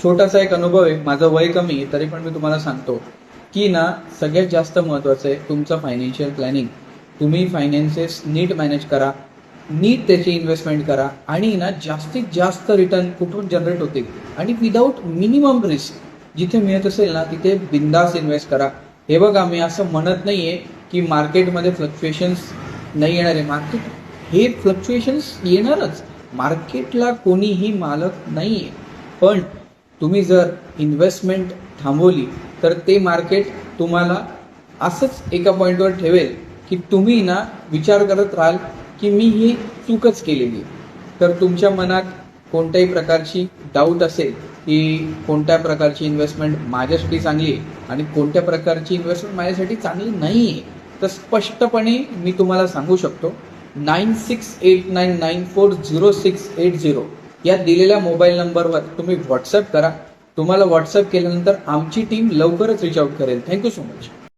छोटासा एक अनुभव आहे, माझं वय कमी आहे तरी पण मी तुम्हाला सांगतो की ना सगळ्यात जास्त महत्त्वाचं आहे तुमचं फायनान्शियल प्लॅनिंग. तुम्ही फायनान्सेस नीट मॅनेज करा, नीट त्याची इन्व्हेस्टमेंट करा आणि ना जास्तीत जास्त रिटर्न कुठून जनरेट होतील आणि विदाऊट मिनिमम रिस्क जिथे मिळत असेल ना तिथे बिंदास इन्व्हेस्ट करा. हे बघा, मी असं म्हणत नाहीये की मार्केटमध्ये फ्लक्च्युएशन्स नाही येणार आहे. मार्केट हे फ्लक्च्युएशन्स येणारच, मार्केटला कोणीही मालक नाही आहे. पण तुम्ही जर इन्व्हेस्टमेंट थांबवली तर ते मार्केट तुम्हाला असंच एका पॉईंटवर ठेवेल की तुम्ही ना विचार करत राहाल की मी ही चूकच केलेली. तर तुमच्या मनात कोणत्याही प्रकारची डाऊट असेल की कोणत्या प्रकारची इन्व्हेस्टमेंट माझ्यासाठी चांगली आहे आणि कोणत्या प्रकारची इन्व्हेस्टमेंट माझ्यासाठी चांगली नाही आहे, तर स्पष्टपणे मी तुम्हाला सांगू शकतो. 9689940680 या दिलेल्या मोबाईल नंबरवर तुम्ही व्हॉट्सअप करा. तुम्हाला व्हॉट्सअप केल्यानंतर आमची टीम लवकरच रीच आउट करेल. Thank you so much.